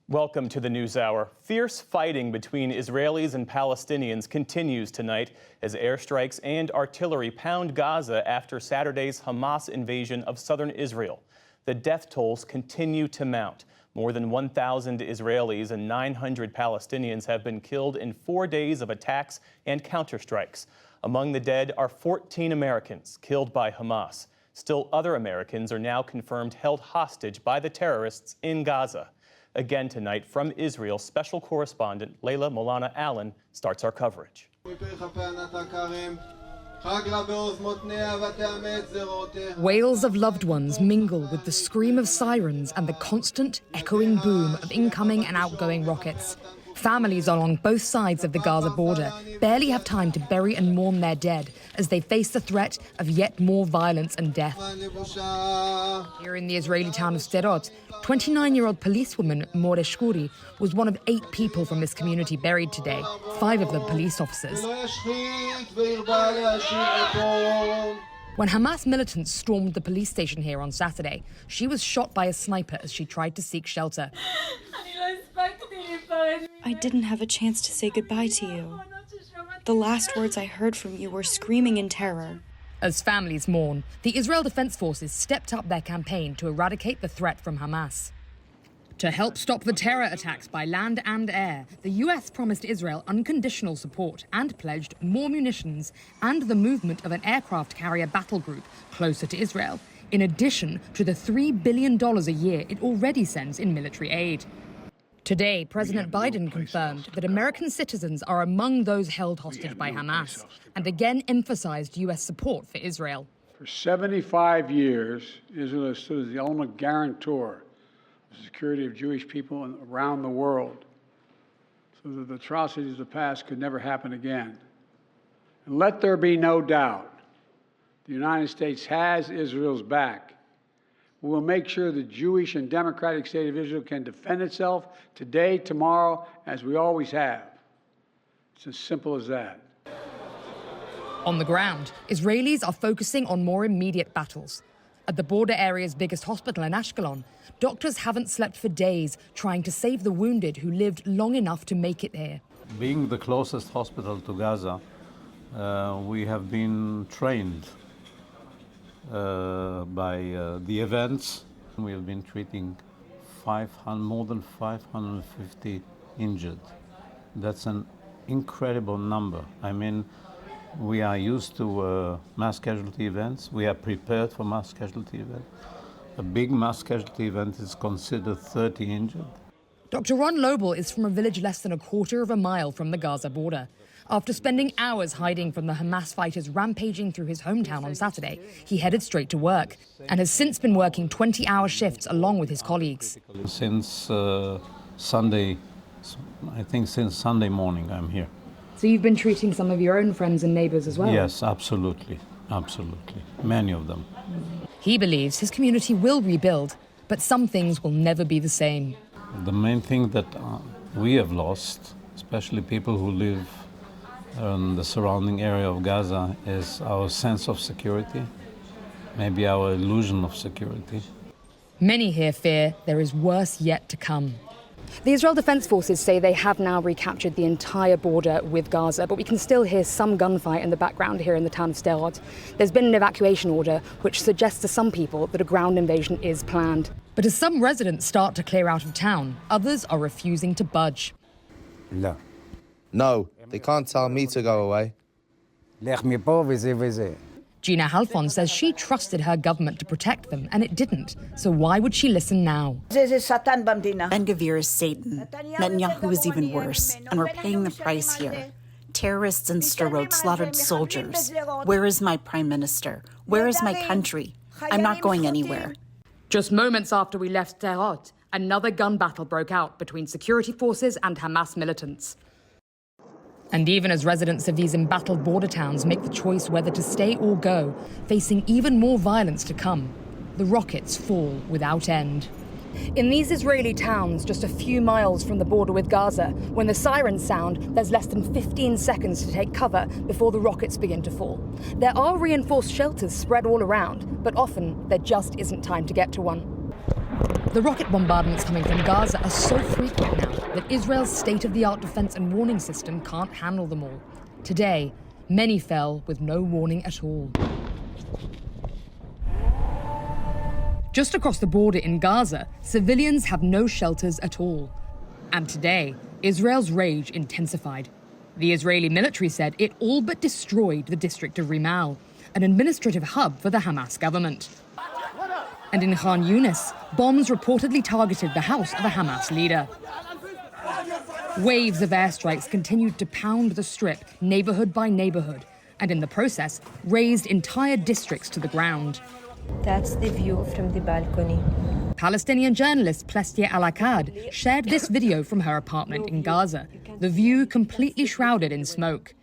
Welcome to the NewsHour. Fierce fighting between Israelis and Palestinians continues tonight as airstrikes and artillery pound Gaza after Saturday's Hamas invasion of southern Israel. The death tolls continue to mount. More than 1,000 Israelis and 900 Palestinians have been killed in 4 days of attacks and counterstrikes. Among the dead are 14 Americans killed by Hamas. Still other Americans are now confirmed held hostage by the terrorists in Gaza. Again tonight from Israel, special correspondent Leila Molana Allen starts our coverage. Wails of loved ones mingle with the scream of sirens and the constant echoing boom of incoming and outgoing rockets. Families along both sides of the Gaza border barely have time to bury and mourn their dead as they face the threat of yet more violence and death. Here in the Israeli town of Sderot, 29-year-old policewoman More Shkuri was one of 8 people from this community buried today, 5 of them police officers. When Hamas militants stormed the police station here on Saturday, she was shot by a sniper as she tried to seek shelter. I didn't have a chance to say goodbye to you. The last words I heard from you were screaming in terror. As families mourn, the Israel Defense Forces stepped up their campaign to eradicate the threat from Hamas. To help stop the terror attacks by land and air, the US promised Israel unconditional support and pledged more munitions and the movement of an aircraft carrier battle group closer to Israel, in addition to the $3 billion a year it already sends in military aid. Today, President Biden confirmed that American citizens are among those held hostage by Hamas and again emphasized U.S. support for Israel. For 75 years, Israel has stood as the ultimate guarantor of the security of Jewish people around the world, so that the atrocities of the past could never happen again. And let there be no doubt, the United States has Israel's back. We will make sure the Jewish and democratic state of Israel can defend itself today, tomorrow, as we always have. It's as simple as that. On the ground, Israelis are focusing on more immediate battles. At the border area's biggest hospital in Ashkelon, doctors haven't slept for days trying to save the wounded who lived long enough to make it here. Being the closest hospital to Gaza, we have been trained by the events. We have been treating more than 550 injured. That's an incredible number. I mean, we are used to mass casualty events. We are prepared for mass casualty events. A big mass casualty event is considered 30 injured. Dr. Ron Lobel is from a village less than a quarter of a mile from the Gaza border. After spending hours hiding from the Hamas fighters rampaging through his hometown on Saturday, he headed straight to work and has since been working 20-hour shifts along with his colleagues. Since Sunday, I think since Sunday morning, I'm here. So you've been treating some of your own friends and neighbors as well? Yes, absolutely, absolutely. Many of them. He believes his community will rebuild, but some things will never be the same. The main thing that we have lost, especially people who live in the surrounding area of Gaza, is our sense of security, maybe our illusion of security. Many here fear there is worse yet to come. The Israel Defense Forces say they have now recaptured the entire border with Gaza, but we can still hear some gunfight in the background here in the town of Sderot. There's been an evacuation order, which suggests to some people that a ground invasion is planned. But as some residents start to clear out of town, others are refusing to budge. No, they can't tell me to go away. Gina Halfon says she trusted her government to protect them, and it didn't. So why would she listen now? Ben-Gvir is Satan. Netanyahu is even worse, and we're paying the price here. Terrorists in Sderot slaughtered soldiers. Where is my prime minister? Where is my country? I'm not going anywhere. Just moments after we left Sderot, another gun battle broke out between security forces and Hamas militants. And even as residents of these embattled border towns make the choice whether to stay or go, facing even more violence to come, the rockets fall without end. In these Israeli towns, just a few miles from the border with Gaza, when the sirens sound, there's less than 15 seconds to take cover before the rockets begin to fall. There are reinforced shelters spread all around, but often there just isn't time to get to one. The rocket bombardments coming from Gaza are so frequent now that Israel's state-of-the-art defense and warning system can't handle them all. Today, many fell with no warning at all. Just across the border in Gaza, civilians have no shelters at all. And today, Israel's rage intensified. The Israeli military said it all but destroyed the district of Rimal, an administrative hub for the Hamas government. And in Khan Yunis, bombs reportedly targeted the house of a Hamas leader. Waves of airstrikes continued to pound the strip, neighborhood by neighborhood, and in the process, razed entire districts to the ground. That's the view from the balcony. Palestinian journalist Plestia Al-Akkad shared this video from her apartment in Gaza, the view completely shrouded in smoke.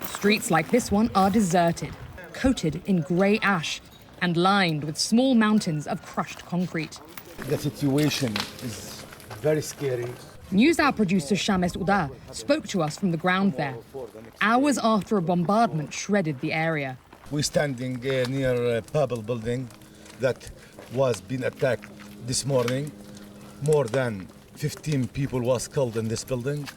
Streets like this one are deserted, coated in grey ash, and lined with small mountains of crushed concrete. The situation is very scary. NewsHour producer Shames Uda spoke to us from the ground there, hours after a bombardment shredded the area. We're standing near a Babel building that was being attacked this morning. More than 15 people was killed in this building.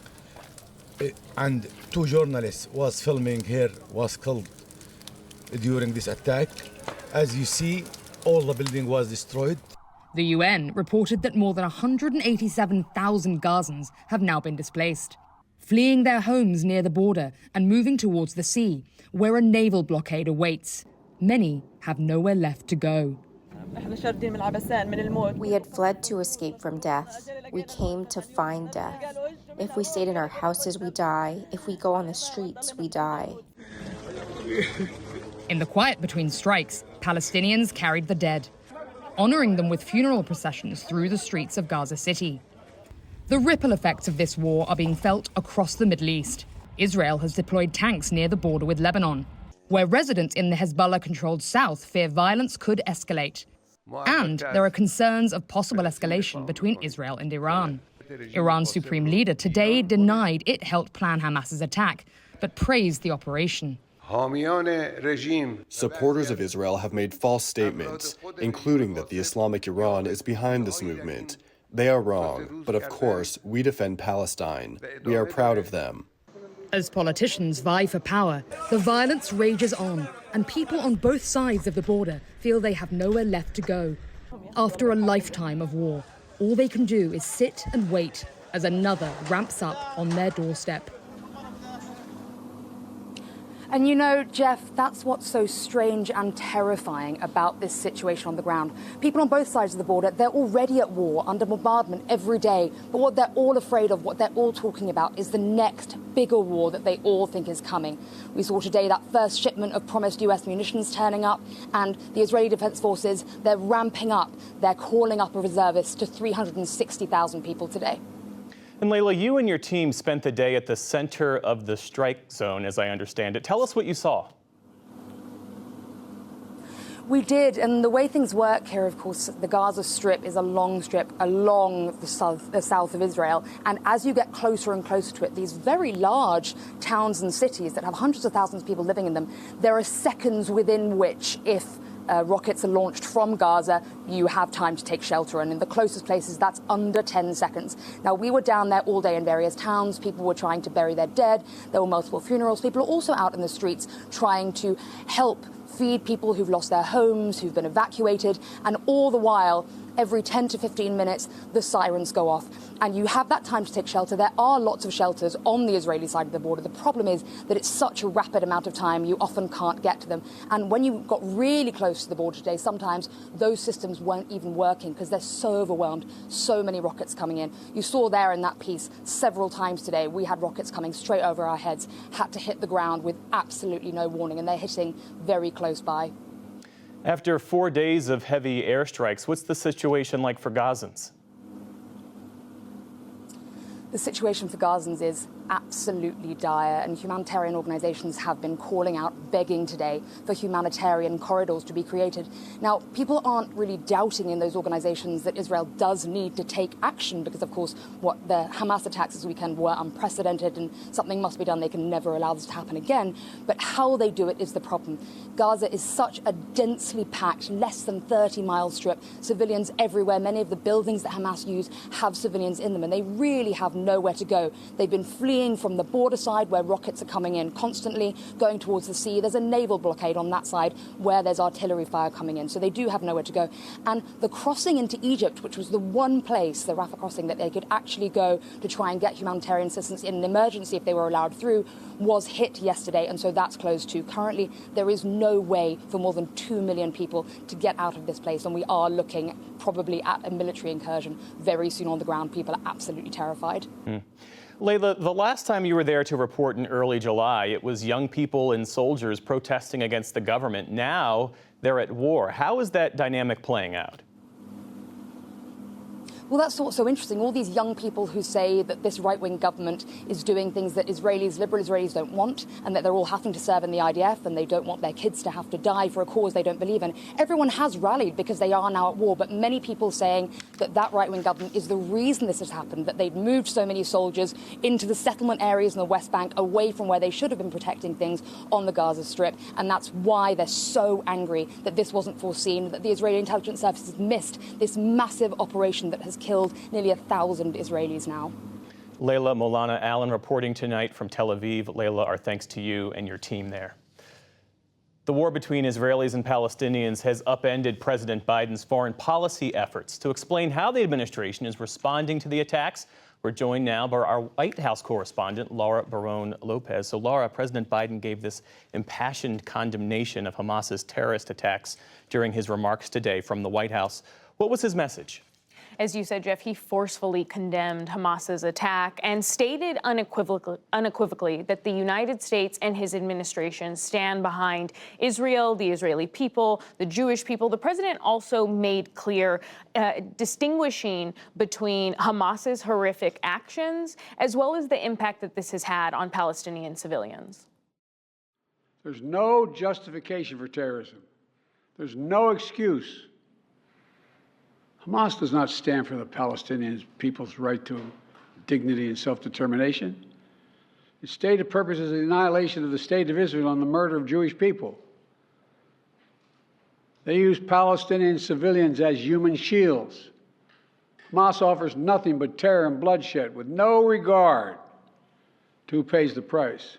And 2 journalists was filming here was killed during this attack. As you see, all the building was destroyed. The UN reported that more than 187,000 Gazans have now been displaced, fleeing their homes near the border and moving towards the sea, where a naval blockade awaits. Many have nowhere left to go. We had fled to escape from death. We came to find death. If we stayed in our houses, we die. If we go on the streets, we die. In the quiet between strikes, Palestinians carried the dead, honoring them with funeral processions through the streets of Gaza City. The ripple effects of this war are being felt across the Middle East. Israel has deployed tanks near the border with Lebanon, where residents in the Hezbollah-controlled south fear violence could escalate. And there are concerns of possible escalation between Israel and Iran. Iran's supreme leader today denied it helped plan Hamas's attack, but praised the operation. Supporters of Israel have made false statements, including that the Islamic Iran is behind this movement. They are wrong, but of course, we defend Palestine. We are proud of them. As politicians vie for power, the violence rages on, and people on both sides of the border feel they have nowhere left to go. After a lifetime of war, all they can do is sit and wait as another ramps up on their doorstep. And you know, Jeff, that's what's so strange and terrifying about this situation on the ground. People on both sides of the border, they're already at war, under bombardment every day. But what they're all afraid of, what they're all talking about, is the next bigger war that they all think is coming. We saw today that first shipment of promised US munitions turning up, and the Israeli Defense Forces, they're ramping up. They're calling up a reservist to 360,000 people today. And Layla, you and your team spent the day at the center of the strike zone, as I understand it. Tell us what you saw. We did, and the way things work here, of course, the Gaza Strip is a long strip along the south of Israel. And as you get closer and closer to it, these very large towns and cities that have hundreds of thousands of people living in them, there are seconds within which, if rockets are launched from Gaza, you have time to take shelter, and in the closest places that's under 10 seconds. Now, we were down there all day in various towns. People were trying to bury their dead. There were multiple funerals. People are also out in the streets trying to help feed people who've lost their homes, who've been evacuated, and all the while, every 10 to 15 minutes, the sirens go off. And you have that time to take shelter. There are lots of shelters on the Israeli side of the border. The problem is that it's such a rapid amount of time, you often can't get to them. And when you got really close to the border today, sometimes those systems weren't even working because they're so overwhelmed, so many rockets coming in. You saw there in that piece several times today, we had rockets coming straight over our heads, had to hit the ground with absolutely no warning, and they're hitting very close by. After 4 days of heavy airstrikes, what's the situation like for Gazans? The situation for Gazans is absolutely dire, and humanitarian organizations have been calling out, begging today for humanitarian corridors to be created. Now, people aren't really doubting in those organizations that Israel does need to take action because, of course, what the Hamas attacks this weekend were unprecedented and something must be done. They can never allow this to happen again. But how they do it is the problem. Gaza is such a densely packed, less than 30-mile strip, civilians everywhere. Many of the buildings that Hamas use have civilians in them, and they really have nowhere to go. They've been fleeing from the border side where rockets are coming in constantly, going towards the sea. There's a naval blockade on that side where there's artillery fire coming in. So they do have nowhere to go. And the crossing into Egypt, which was the one place, the Rafah crossing, that they could actually go to try and get humanitarian assistance in an emergency if they were allowed through, was hit yesterday. And so that's closed too. Currently, there is no way for more than 2 million people to get out of this place. And we are looking probably at a military incursion very soon on the ground. People are absolutely terrified. Layla, the last time you were there to report in early July, it was young people and soldiers protesting against the government. Now they're at war. How is that dynamic playing out? Well, that's what's so interesting. All these young people who say that this right-wing government is doing things that liberal Israelis don't want, and that they're all having to serve in the IDF, and they don't want their kids to have to die for a cause they don't believe in. Everyone has rallied because they are now at war, but many people saying that that right-wing government is the reason this has happened, that they've moved so many soldiers into the settlement areas in the West Bank, away from where they should have been protecting things on the Gaza Strip, and that's why they're so angry that this wasn't foreseen, that the Israeli intelligence services missed this massive operation that has killed nearly 1,000 Israelis now. Layla Molana Allen reporting tonight from Tel Aviv. Layla, our thanks to you and your team there. The war between Israelis and Palestinians has upended President Biden's foreign policy efforts. To explain how the administration is responding to the attacks, we're joined now by our White House correspondent, Laura Barone Lopez. So, Laura, President Biden gave this impassioned condemnation of Hamas's terrorist attacks during his remarks today from the White House. What was his message? As you said, Jeff, he forcefully condemned Hamas's attack and stated unequivocally that the United States and his administration stand behind Israel, the Israeli people, the Jewish people. The president also made clear distinguishing between Hamas's horrific actions as well as the impact that this has had on Palestinian civilians. There's no justification for terrorism. There's no excuse. Hamas does not stand for the Palestinian people's right to dignity and self-determination. Its stated purpose is the annihilation of the State of Israel and the murder of Jewish people. They use Palestinian civilians as human shields. Hamas offers nothing but terror and bloodshed with no regard to who pays the price.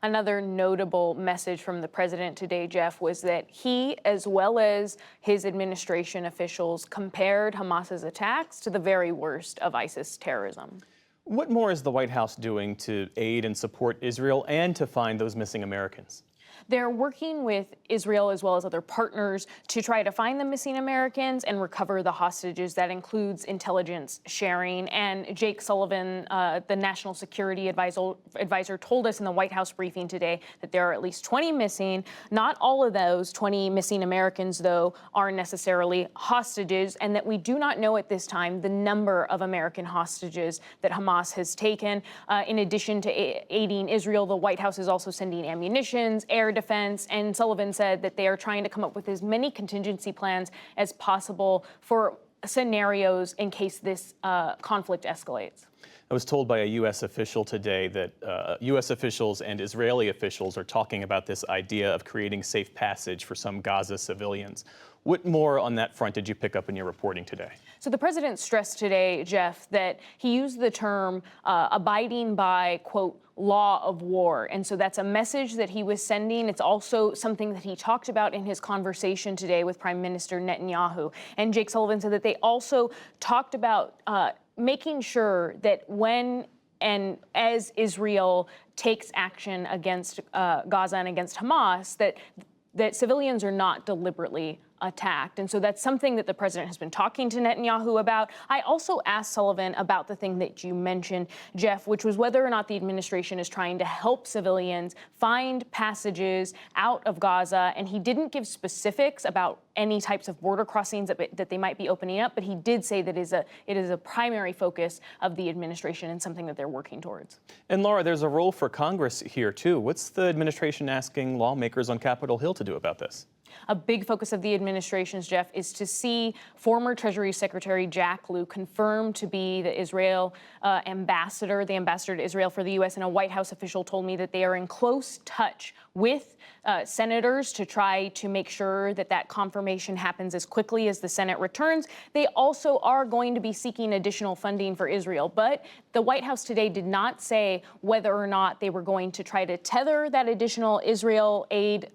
Another notable message from the president today, Jeff, was that he, as well as his administration officials, compared Hamas's attacks to the very worst of ISIS terrorism. What more is the White House doing to aid and support Israel and to find those missing Americans? They're working with Israel as well as other partners to try to find the missing Americans and recover the hostages. That includes intelligence sharing. And Jake Sullivan, the National Security Advisor, told us in the White House briefing today that there are at least 20 missing. Not all of those 20 missing Americans, though, are necessarily hostages, and that we do not know at this time the number of American hostages that Hamas has taken. In addition to aiding Israel, the White House is also sending ammunition, air defense, and Sullivan said that they are trying to come up with as many contingency plans as possible for scenarios in case this conflict escalates. I was told by a U.S. official today that U.S. officials and Israeli officials are talking about this idea of creating safe passage for some Gaza civilians. What more on that front did you pick up in your reporting today? So the president stressed today, Jeff, that he used the term abiding by, quote, law of war. And so that's a message that he was sending. It's also something that he talked about in his conversation today with Prime Minister Netanyahu. And Jake Sullivan said that they also talked about making sure that when and as Israel takes action against Gaza and against Hamas, that civilians are not deliberately attacked. And so that's something that the president has been talking to Netanyahu about. I also asked Sullivan about the thing that you mentioned, Jeff, which was whether or not the administration is trying to help civilians find passages out of Gaza. And he didn't give specifics about any types of border crossings that they might be opening up, but he did say that it is a primary focus of the administration and something that they're working towards. And Laura, there's a role for Congress here too. What's the administration asking lawmakers on Capitol Hill to do about this? A big focus of the administration's, Jeff, is to see former Treasury Secretary Jack Lew confirmed to be the Israel ambassador, the ambassador to Israel for the U.S. And a White House official told me that they are in close touch with senators to try to make sure that that confirmation happens as quickly as the Senate returns. They also are going to be seeking additional funding for Israel. But the White House today did not say whether or not they were going to try to tether that additional Israel aid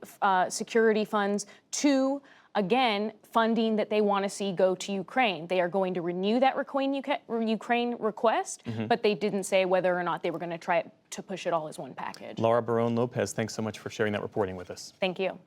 security funds to, again, funding that they want to see go to Ukraine. They are going to renew that Ukraine request, but they didn't say whether or not they were going to try to push it all as one package. Laura Barone Lopez, thanks so much for sharing that reporting with us. Thank you.